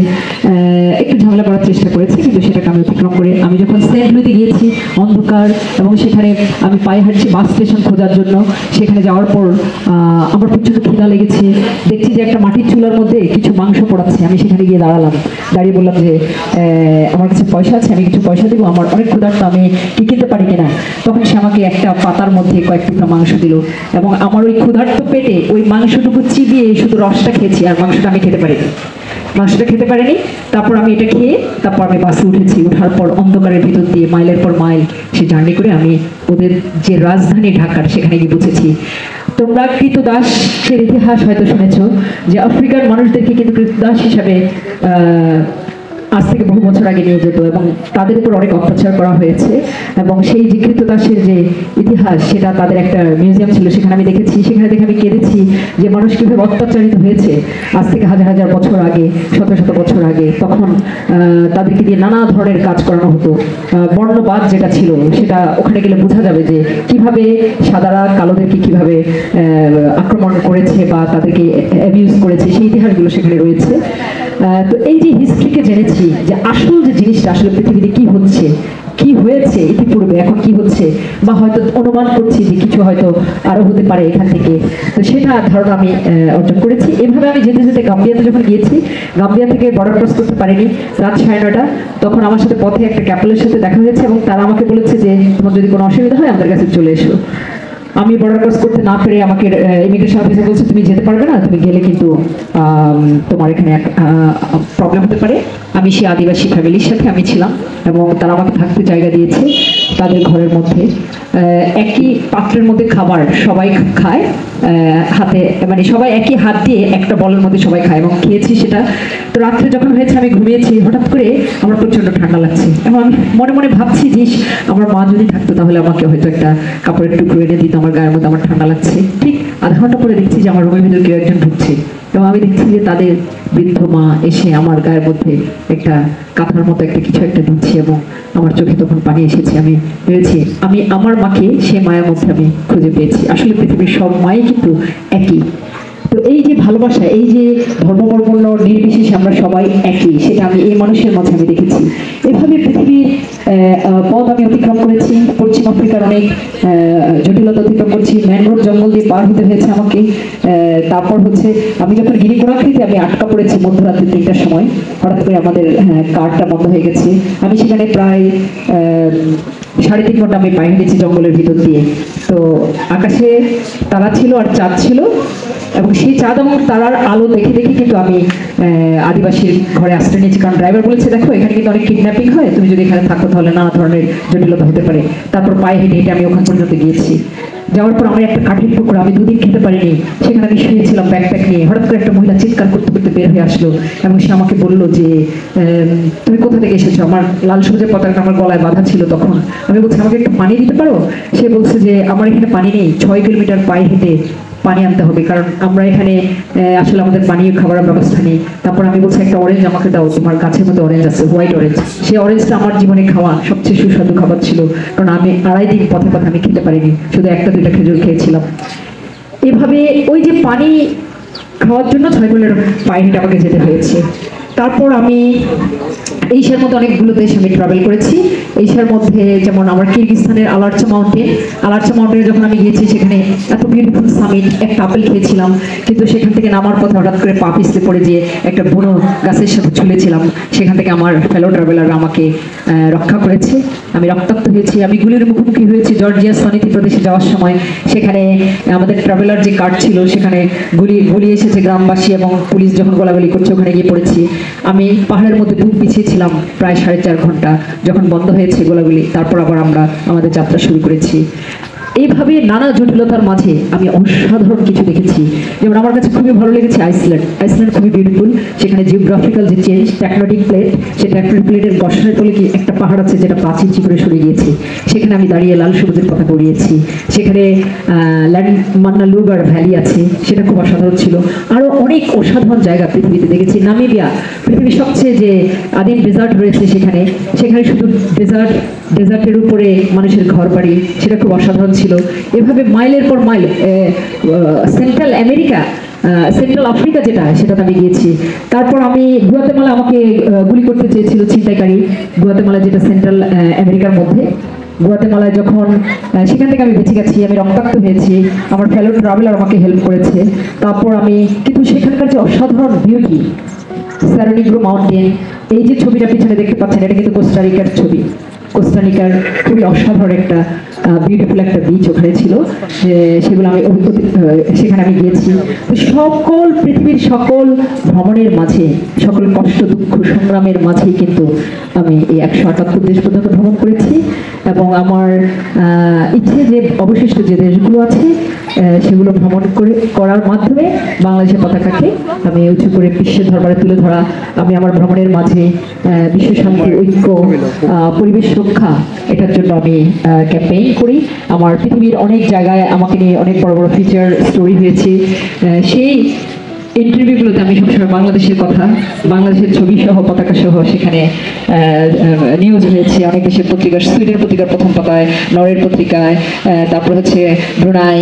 একটু ঝামেলা করার চেষ্টা করেছে, কিন্তু সেটাকে আমি অতিক্রম করে আমি যখন সেন্ট লুইতে গিয়েছি অন্ধকার, এবং সেখানে আমি পায়ে হাঁটছি বাস স্টেশন খোঁজার জন্য। সেখানে যাওয়ার পর আমার প্রচুর খিদা লেগেছে, দেখছি যে একটা মাটির চুলার মধ্যে কিছু মাংস পোড়াচ্ছে। আমি সেখানে গিয়ে দাঁড়ালাম, দাঁড়িয়ে বললাম যে আমার কাছে পয়সা আছে, আমি কিছু পয়সা দেবো, আমার অনেক ক্ষুধার্ত, আমি কি কিনতে পারি কিনা। তখন সে আমাকে একটা পাতার মধ্যে কয়েক টুকরা মাংস দিল, এবং আমার ওই ক্ষুধার্ত পেটে ওই মাংসটুকু চিবিয়ে শুধু রসটা খেয়েছি, আর মাংসটা আমি খেতে পারিনি। তারপর আমি এটা খেয়ে তারপর আমি বাসে উঠেছি। ওঠার পর অন্ধকারের ভিতর দিয়ে মাইলের পর মাইল সে জার্নি করে আমি ওদের যে রাজধানী ঢাকার সেখানে গিয়ে পৌঁছেছি। তোমরা কৃতদাসের ইতিহাস হয়তো শুনেছ যে আফ্রিকার মানুষদেরকে কিন্তু কৃতদাস হিসাবে আজ থেকে বহু বছর আগে নিয়ে যেত, এবং তাদের উপর অনেক অত্যাচার করা হয়েছে। এবং সেই যে কৃতদাসের যে ইতিহাস সেটা তাদের একটা মিউজিয়াম ছিল, সেখানে আমি দেখেছি। সেখানে দেখে আমি কেঁদেছি যে মানুষ কীভাবে অত্যাচারিত হয়েছে আজ থেকে হাজার হাজার বছর আগে, শত শত বছর আগে। তখন তাদেরকে দিয়ে নানা ধরনের কাজ করানো হতো। বর্ণবাদ যেটা ছিল সেটা ওখানে গেলে বোঝা যাবে যে কিভাবে সাদারা কালোদেরকে কিভাবে আক্রমণ করেছে বা তাদেরকে অ্যাবিউজ করেছে, সেই ইতিহাসগুলো সেখানে রয়েছে। তো এই যে হিস্ট্রিকে জেনেছি যে আসল যে জিনিসটা আসলে পৃথিবীতে কি হচ্ছে, কি হয়েছে ইতিপূর্বে, এখন কি হচ্ছে, বা হয়তো অনুমান করছি যে কিছু হয়তো আরো হতে পারে এখান থেকে, তো সেটা ধারণা আমি অর্জন করেছি। এভাবে আমি যেতে যেতে গাম্বিয়াতে যখন গিয়েছি, গাম্বিয়া থেকে বর্ডার ক্রস করতে পারিনি, রাত 9:30। তখন আমার সাথে পথে একটা ক্যাপেলের সাথে দেখা হয়েছে, এবং তারা আমাকে বলেছে যে তোমার যদি কোনো অসুবিধা হয় আমাদের কাছে চলে এসো। আমি বর্ডার ক্রস করতে না পেরে আমাকে ইমিগ্রেশন অফিসার বলছে তুমি যেতে পারবে না, তুমি গেলে কিন্তু তোমার এখানে প্রবলেম হতে পারে। আমি সেই আদিবাসী ফ্যামিলির সাথে আমি ছিলাম, এবং তারা আমাকে থাকতে জায়গা দিয়েছে তাদের ঘরের মধ্যে। একই পাত্রের মধ্যে খাবার সবাই খায়, হাতে মানে সবাই একই হাত দিয়ে একটা বলের মধ্যে সবাই খায়, এবং খেয়েছি সেটা। তো রাত্রে যখন হয়েছে আমি ঘুমিয়েছি, হঠাৎ করে আমার প্রচণ্ড ঠান্ডা লাগছে, এবং আমি মনে মনে ভাবছি যে আমার মা যদি থাকতো তাহলে আমাকে হয়তো একটা কাপড়ের টুকরো এনে দিত আমার গায়ের মধ্যে, আমার ঠান্ডা লাগছে। ঠিক আধা ঘন্টা পরে দেখছি যে আমার রুমের ভিতরে কেউ একজন ঢুকছে, এবং আমি দেখছি যে তাদের বৃদ্ধ মা এসে আমার গায়ের মধ্যে একটা কাঁথার মতো একটা কিছু একটা দিচ্ছে, এবং আমার চোখে তখন পানি এসেছে। আমি ভেবেছি আমি আমার মাকে সে মায়ের মধ্যে আমি খুঁজে পেয়েছি। আসলে পৃথিবীর সব মাই কিন্তু একই। তো এই যে ভালোবাসা, এই যে ধর্মবর্ণ নির্বিশেষে আমরা সবাই একই, সেটা আমি এই মানুষের মাঝে আমি দেখেছি। এভাবে পৃথিবীর পথ আমি অতিক্রম করেছি, পশ্চিম আফ্রিকার অনেক জটিলতা অতিক্রম করছি, ম্যানগ্রোভ জঙ্গল দিয়ে পার হতে হয়েছে আমাকে। তারপর হচ্ছে আমি যখন গিরিগোড়াকৃতে আমি আটকা পড়েছি মধ্যরাত্রি 3টার সময়, হঠাৎ করে আমাদের কারটা বন্ধ হয়ে গেছে। আমি সেখানে প্রায় 3.5 ঘন্টা আমি পায়ে হেঁটেছি জঙ্গলের ভিতর দিয়ে। তো আকাশে তারা ছিল আর চাঁদ ছিল, এবং সেই চাঁদ এবং তারার আলো দেখে দেখে কিন্তু আমি আদিবাসীর ঘরে আশ্রয় নিয়েছি। কারণ ড্রাইভার বলেছে দেখো এখানে কিন্তু অনেক কিডন্যাপিং হয়, তুমি যদি এখানে থাকো তাহলে নানা ধরনের জটিলতা হতে পারে। তারপর পায়ে হেঁটে হেঁটে আমি ওখান পর্যন্ত গিয়েছি। যাওয়ার পর আমি একটা কাঠের টুকরো, আমি 2 দিন খেতে পারিনি, সেখানে আমি শুয়েছিলাম ব্যাকপ্যাক নিয়ে। হঠাৎ করে একটা মহিলা চিৎকার করতে করতে বের হয়ে আসলো, এবং সে আমাকে বললো যে তুমি কোথা থেকে এসেছো। আমার লাল সবুজের পতাকা আমার গলায় বাঁধা ছিল তখন। আমি বলছি আমাকে একটু পানি দিতে পারো। সে বলছে যে আমার এখানে পানি নেই, 6 কিলোমিটার পায়ে হেঁটে পানি আনতে হবে, কারণ আমরা এখানে আসলে আমাদের পানীয় খাবারের ব্যবস্থা নেই। তারপর আমি বলছি একটা অরেঞ্জ আমাকে দাও, তোমার গাছের মধ্যে অরেঞ্জ আছে, হোয়াইট অরেঞ্জ। সেই অরেঞ্জটা আমার জীবনে খাওয়া সবচেয়ে সুস্বাদু খাবার ছিল, কারণ আমি 2.5 দিন পথে পথে আমি খেতে পারিনি, শুধু 1-2টা খেজুর খেয়েছিলাম। এভাবে ওই যে পানি খাওয়ার জন্য 6 কিলোমিটার পায়ে হেঁটে আমাকে যেতে হয়েছে। তারপর আমি এশিয়ার মধ্যে অনেকগুলো দেশ আমি ট্রাভেল করেছি। এশিয়ার মধ্যে যেমন আমার কিরগিজস্তানের আলারচা মাউন্টেনে যখন আমি গিয়েছি, সেখানে এত বিউটিফুল সামিট, একটা আপেল খেয়েছিলাম, কিন্তু সেখান থেকে নামার পথে হঠাৎ করে পা পিছলে পড়ে যে একটা বুনো গাছের সাথে ঝুলেছিলাম। সেখান থেকে আমার ফেলো ট্রাভেলাররা আমাকে রক্ষা করেছে, আমি রক্তাক্ত হয়েছি। আমি গুলির মুখোমুখি হয়েছি জর্জিয়া সনিতি প্রদেশে যাওয়ার সময়। সেখানে আমাদের ট্রাভেলার যে কার্ড ছিল সেখানে গুলি এসেছে, গ্রামবাসী এবং পুলিশ যখন গোলাগুলি করছে ওখানে গিয়ে পড়েছি। আমি পাহাড়ের মধ্যে বুক বিছিয়েছিলাম প্রায় 4.5 ঘন্টা, যখন বন্ধ হয়েছে গোলাগুলি তারপর আবার আমরা আমাদের যাত্রা শুরু করেছি। এইভাবে নানা জটিলতার মাঝে আমি অসাধারণ কিছু দেখেছি। যেমন আমার কাছে খুবই ভালো লেগেছে আইসল্যান্ড খুবই বিউটিফুল। সেখানে জিওগ্রাফিক্যাল যে চেঞ্জ, টেকটনিক প্লেট, সেই টেকটনিক প্লেটের ঘর্ষণের ফলে কি একটা পাহাড় আছে যেটা প্রাচীর চিপড়ে সরে গিয়েছে, সেখানে আমি দাঁড়িয়ে লাল সবুজের পতাকা উড়িয়েছি। সেখানে মান্না লুগার ভ্যালি আছে, সেটা খুব অসাধারণ ছিল। আরও অনেক অসাধারণ জায়গা পৃথিবীতে দেখেছি। নামিবিয়া, পৃথিবীর সবচেয়ে যে আদিম ডেজার্ট রয়েছে সেখানে শুধু ডেজার্টের উপরে মানুষের ঘর বাড়ি, সেটা খুব অসাধারণ ছিল। এভাবে মাইলের পর mile central America, central Africa সেটাতে আমি গিয়েছি। তারপর আমি গুয়াতেমালা, আমাকে গুলি করতে চেয়েছিল ছিনতাইকারী, গুয়াতেমালা যেটা সেন্ট্রাল আমেরিকার মধ্যে। গুয়াতেমালায় যখন সেখান থেকে আমি বেঁচে গেছি, আমি রক্তাক্ত হয়েছি, আমার ফেলো ট্রাভেলার আমাকে হেল্প করেছে। তারপর আমি কিন্তু সেখানকার যে অসাধারণ বিউটি, স্যারোনিগ্রো মাউন্টেন, এই যে ছবিটা পিছনে দেখতে পাচ্ছেন, এটা কিন্তু কোস্টারিকার ছবি। কোস্টারিকার খুবই অসাধারণ একটা বিউটিফুল একটা বিচ ওখানে ছিল, সেগুলো আমি সেখানে আমি গিয়েছি। তো সকল পৃথিবীর সকল ভ্রমণের মাঝে, সকল কষ্ট দুঃখ সংগ্রামের মাঝেই কিন্তু আমি এই 178 দেশ পর্যন্ত ভ্রমণ করেছি। এবং আমার ইচ্ছে যে অবশিষ্ট যে দেশগুলো আছে সেগুলো ভ্রমণ করার মাধ্যমে বাংলাদেশের পতাকাকে আমি উঁচু করে বিশ্বের দরবারে তুলে ধরা। আমি আমার ভ্রমণের মাঝে বিশ্ব শান্তি, ঐক্য, পরিবেশ রক্ষা, এটার জন্য আমি ক্যাম্পেইন করি। আমার পৃথিবীর অনেক জায়গায় আমাকে নিয়ে অনেক বড় বড় ফিচার স্টোরি হয়েছে। সেই ইন্টারভিউগুলোতে আমি সবসময় বাংলাদেশের কথা, বাংলাদেশের ছবি সহ, পতাকা সহ সেখানে নিউজ হয়েছে অনেক দেশের পত্রিকা, সুইডেন পত্রিকার প্রথম পাতায়, নরওয়ের পত্রিকায়, তারপর হচ্ছে ব্রুনাই,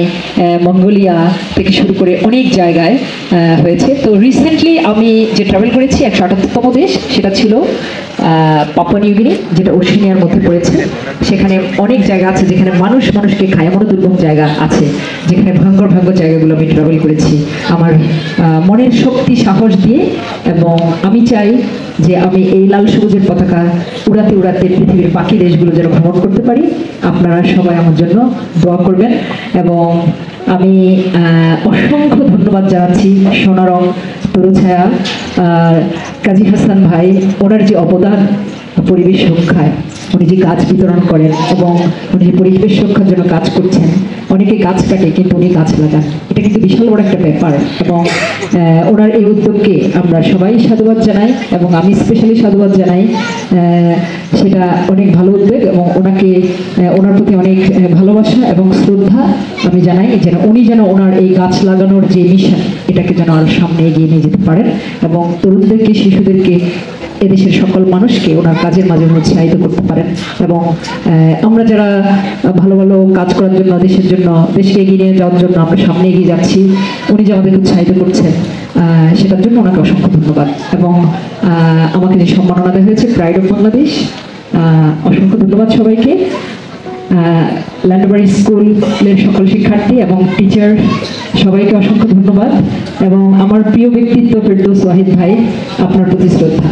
মঙ্গোলিয়া থেকে শুরু করে অনেক জায়গায় হয়েছে। তো রিসেন্টলি আমি যে ট্রাভেল করেছি 178তম দেশ, সেটা ছিল পাপুয়া নিউ গিনি, যেটা ওশেনিয়ার মধ্যে পড়েছে। সেখানে অনেক জায়গা আছে যেখানে মানুষকে খায়, এমনও দুর্গম জায়গা আছে যেখানে ভয়ঙ্কর জায়গাগুলো আমি ট্রাভেল করেছি আমার মনের শক্তি, সাহস দিয়ে। এবং আমি চাই যে আমি এই লাল সবুজের পতাকা উড়াতে উড়াতে পৃথিবীর বাকি দেশগুলো যেন ভ্রমণ করতে পারি। আপনারা সবাই আমার জন্য দোয়া করবেন। এবং আমি অসংখ্য ধন্যবাদ জানাচ্ছি সোনারং, তরুছায়া, কাজী হাসান ভাই, ওনার যে অবদান পরিবেশ রক্ষায়, উনি যে গাছ বিতরণ করেন এবং উনি যে পরিবেশ রক্ষার জন্য কাজ করছেন। অনেকে গাছ কাটে কিন্তু উনি গাছ লাগান, এটা কিন্তু বিশাল বড় একটা ব্যাপার। এবং ওনার এই উদ্যোগকে আমরা সবাই সাধুবাদ জানাই এবং আমি স্পেশালি সাধুবাদ জানাই। সেটা অনেক ভালো উদ্যোগ এবং ওনার প্রতি অনেক ভালোবাসা এবং শ্রদ্ধা আমি জানাই, যেন উনি ওনার এই গাছ লাগানোর যে মিশন, এটাকে যেন আরো সামনে এগিয়ে নিয়ে যেতে পারেন এবং তরুণদেরকে, শিশুদেরকে, এদেশের সকল মানুষকে ওনার কাজের মাঝে উৎসাহিত করতে পারেন। এবং আমরা যারা ভালো ভালো কাজ করার জন্য, দেশের জন্য, দেশকে এগিয়ে নিয়ে যাওয়ার জন্য আমরা সামনে এগিয়ে যাচ্ছি, উনি যে আমাদের উৎসাহিত করছেন, সেটার জন্য ওনাকে অসংখ্য ধন্যবাদ। এবং আমাকে যে সম্মাননা দেওয়া হয়েছে প্রাইড অফ বাংলাদেশ, অসংখ্য ধন্যবাদ সবাইকে। ল্যান্ডবাড়ি স্কুলের সকল শিক্ষার্থী এবং টিচার সবাইকে অসংখ্য ধন্যবাদ। এবং আমার প্রিয় ব্যক্তিত্ব ফেরদৌস ওয়াহিদ ভাই, আপনার প্রতি শ্রদ্ধা।